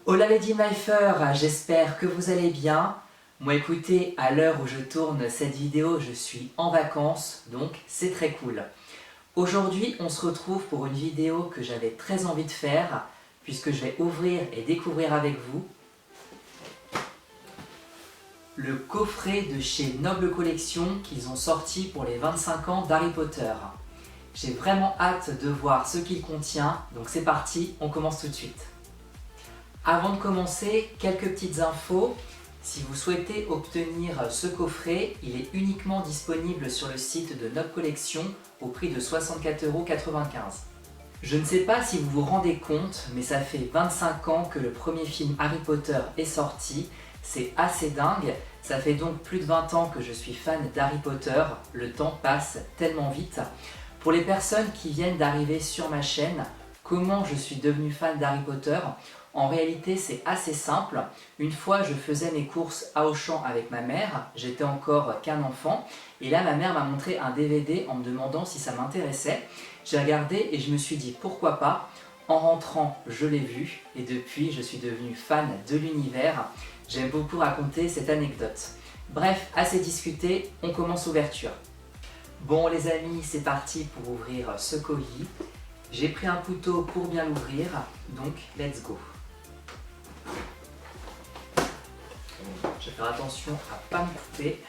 Hola Lady Myfer, j'espère que vous allez bien. Moi écoutez, à l'heure où je tourne cette vidéo, je suis en vacances, donc c'est très cool. Aujourd'hui, on se retrouve pour une vidéo que j'avais très envie de faire, puisque je vais ouvrir et découvrir avec vous le coffret de chez Noble Collection qu'ils ont sorti pour les 25 ans d'Harry Potter. J'ai vraiment hâte de voir ce qu'il contient, donc c'est parti, on commence tout de suite. Avant de commencer, quelques petites infos. Si vous souhaitez obtenir ce coffret, il est uniquement disponible sur le site de Noble Collection au prix de 64,95 €. Je ne sais pas si vous vous rendez compte, mais ça fait 25 ans que le premier film Harry Potter est sorti. C'est assez dingue. Ça fait donc plus de 20 ans que je suis fan d'Harry Potter. Le temps passe tellement vite. Pour les personnes qui viennent d'arriver sur ma chaîne, comment je suis devenu fan d'Harry Potter? En réalité, c'est assez simple. Une fois, je faisais mes courses à Auchan avec ma mère, j'étais encore qu'un enfant, et là, ma mère m'a montré un DVD en me demandant si ça m'intéressait. J'ai regardé et je me suis dit pourquoi pas. En rentrant, je l'ai vu, et depuis, je suis devenu fan de l'univers. J'aime beaucoup raconter cette anecdote. Bref, assez discuté, on commence l'ouverture. Bon les amis, c'est parti pour ouvrir ce colis. J'ai pris un couteau pour bien l'ouvrir, donc let's go. Je vais faire attention à ne pas me couper.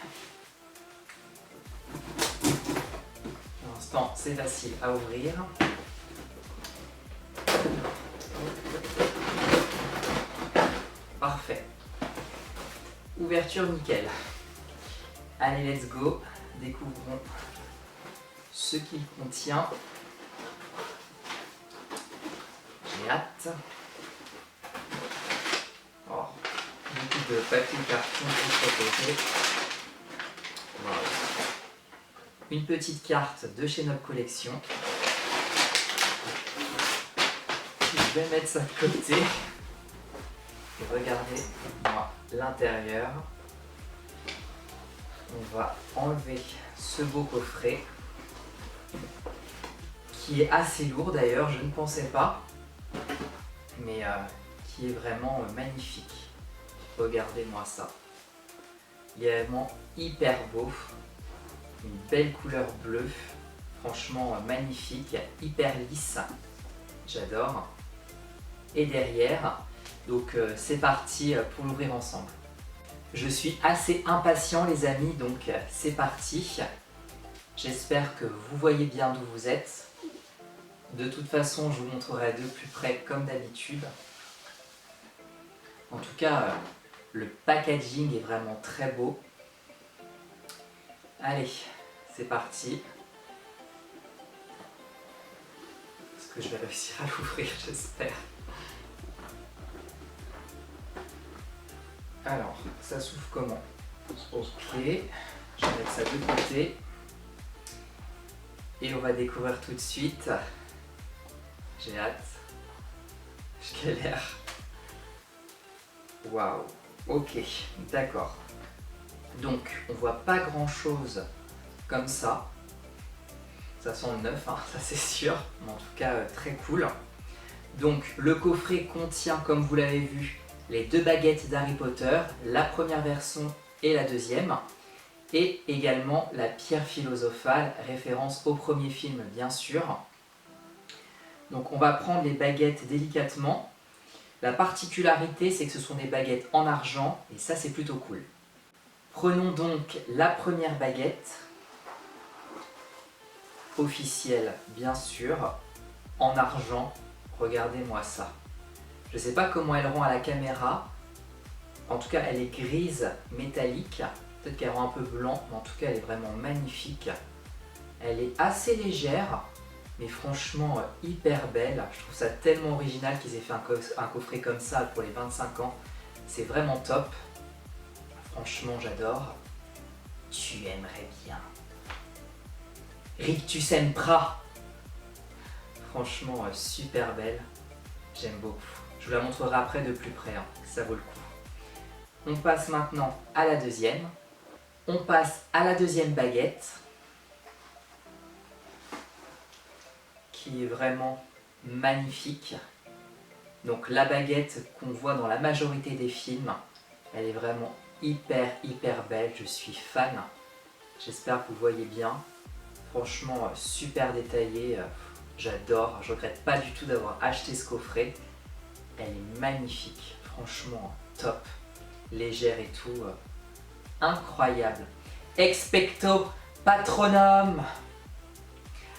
Pour l'instant, c'est facile à ouvrir. Parfait. Ouverture nickel. Allez, let's go. Découvrons ce qu'il contient. J'ai hâte. Oh, beaucoup de papier carton pour protéger. Wow. Une petite carte de chez Noble Collection. Je vais mettre ça de côté. Et regardez moi l'intérieur. On va enlever ce beau coffret qui est assez lourd d'ailleurs, je ne pensais pas, mais qui est vraiment magnifique. Regardez-moi ça. Il est vraiment hyper beau, une belle couleur bleue, franchement magnifique, hyper lisse, j'adore. Et derrière, donc c'est parti pour l'ouvrir ensemble. Je suis assez impatient les amis, donc c'est parti. J'espère que vous voyez bien d'où vous êtes. De toute façon, je vous montrerai de plus près comme d'habitude. En tout cas, le packaging est vraiment très beau. Allez, c'est parti. Est-ce que je vais réussir à l'ouvrir, j'espère. Alors, ça s'ouvre comment? Ok, je vais mettre ça de côté. Et on va découvrir tout de suite. J'ai hâte. Je galère. Waouh. Ok, d'accord. Donc, on voit pas grand chose comme ça. Ça sent le neuf, hein, ça c'est sûr. Mais en tout cas, très cool. Donc, le coffret contient, comme vous l'avez vu, les deux baguettes d'Harry Potter, la première version et la deuxième. Et également la pierre philosophale, référence au premier film bien sûr. Donc on va prendre les baguettes délicatement. La particularité c'est que ce sont des baguettes en argent et ça c'est plutôt cool. Prenons donc la première baguette, officielle bien sûr, en argent. Regardez-moi ça. Je ne sais pas comment elle rend à la caméra, en tout cas elle est grise métallique. Peut-être qu'elle rend un peu blanc, mais en tout cas elle est vraiment magnifique. Elle est assez légère, mais franchement hyper belle. Je trouve ça tellement original qu'ils aient fait un coffret comme ça pour les 25 ans. C'est vraiment top. Franchement j'adore. Tu aimerais bien. Rictus Sempra. Franchement super belle. J'aime beaucoup. Je vous la montrerai après de plus près, hein. Ça vaut le coup. On passe maintenant à la deuxième. On passe à la deuxième baguette, qui est vraiment magnifique. Donc la baguette qu'on voit dans la majorité des films, elle est vraiment hyper belle, je suis fan. J'espère que vous voyez bien. Franchement, super détaillé, j'adore. Je regrette pas du tout d'avoir acheté ce coffret. Elle est magnifique, franchement top. Légère et tout, incroyable. Expecto Patronum.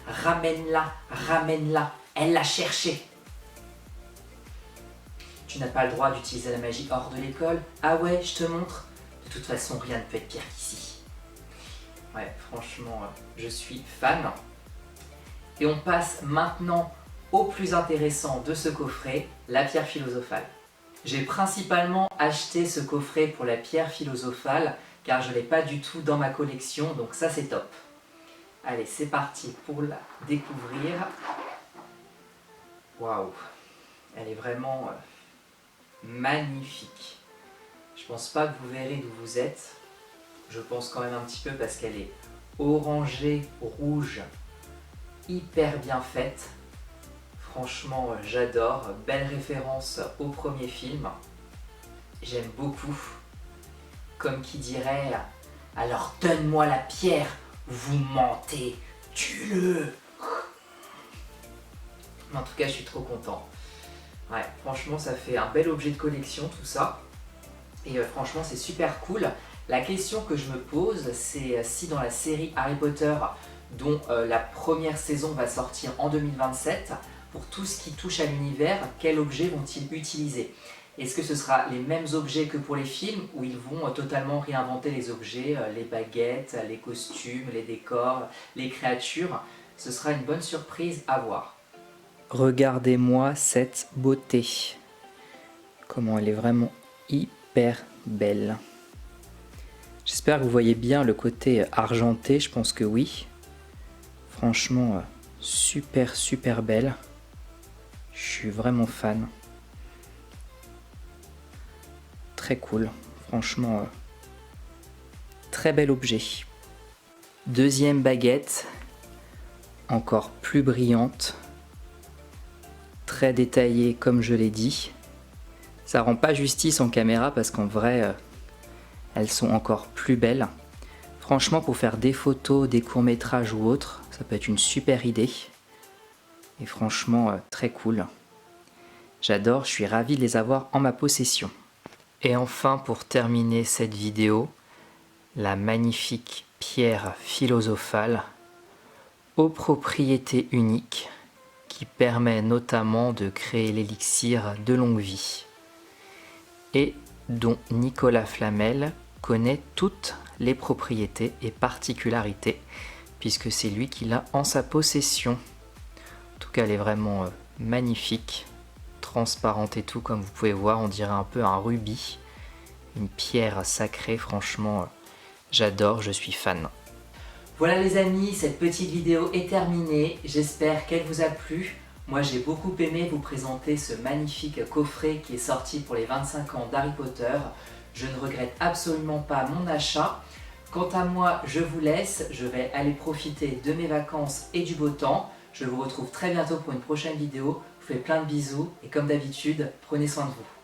Ramène-la, ramène-la, elle l'a cherché. Tu n'as pas le droit d'utiliser la magie hors de l'école. Ah ouais, je te montre. De toute façon, rien ne peut être pire qu'ici. Ouais, franchement, je suis fan. Et on passe maintenant au plus intéressant de ce coffret, la pierre philosophale. J'ai principalement acheté ce coffret pour la pierre philosophale car je ne l'ai pas du tout dans ma collection, donc ça c'est top. Allez, c'est parti pour la découvrir. Waouh, elle est vraiment magnifique. Je pense pas que vous verrez d'où vous êtes. Je pense quand même un petit peu parce qu'elle est orangée, rouge, hyper bien faite. Franchement, j'adore. Belle référence au premier film. J'aime beaucoup. Comme qui dirait, alors donne-moi la pierre, vous mentez, tue-le. En tout cas, je suis trop content. Ouais, franchement, ça fait un bel objet de collection tout ça. Et franchement, c'est super cool. La question que je me pose, c'est si dans la série Harry Potter, dont la première saison va sortir en 2027, pour tout ce qui touche à l'univers, quels objets vont-ils utiliser? Est-ce que ce sera les mêmes objets que pour les films, ou ils vont totalement réinventer les objets, les baguettes, les costumes, les décors, les créatures? Ce sera une bonne surprise à voir. Regardez-moi cette beauté. Comment elle est vraiment hyper belle. J'espère que vous voyez bien le côté argenté, je pense que oui. Franchement, super belle. Je suis vraiment fan. Très cool. Franchement, très bel objet. Deuxième baguette. Encore plus brillante. Très détaillée comme je l'ai dit. Ça rend pas justice en caméra parce qu'en vrai, elles sont encore plus belles. Franchement, pour faire des photos, des courts-métrages ou autres, ça peut être une super idée. Et franchement, très cool. J'adore, je suis ravi de les avoir en ma possession. Et enfin, pour terminer cette vidéo, la magnifique pierre philosophale aux propriétés uniques qui permet notamment de créer l'élixir de longue vie et dont Nicolas Flamel connaît toutes les propriétés et particularités puisque c'est lui qui l'a en sa possession. En tout cas, elle est vraiment magnifique, transparente et tout, comme vous pouvez voir, on dirait un peu un rubis, une pierre sacrée, franchement, j'adore, je suis fan. Voilà les amis, cette petite vidéo est terminée, j'espère qu'elle vous a plu. Moi j'ai beaucoup aimé vous présenter ce magnifique coffret qui est sorti pour les 25 ans d'Harry Potter. Je ne regrette absolument pas mon achat. Quant à moi, je vous laisse, je vais aller profiter de mes vacances et du beau temps. Je vous retrouve très bientôt pour une prochaine vidéo. Je vous fais plein de bisous et comme d'habitude, prenez soin de vous.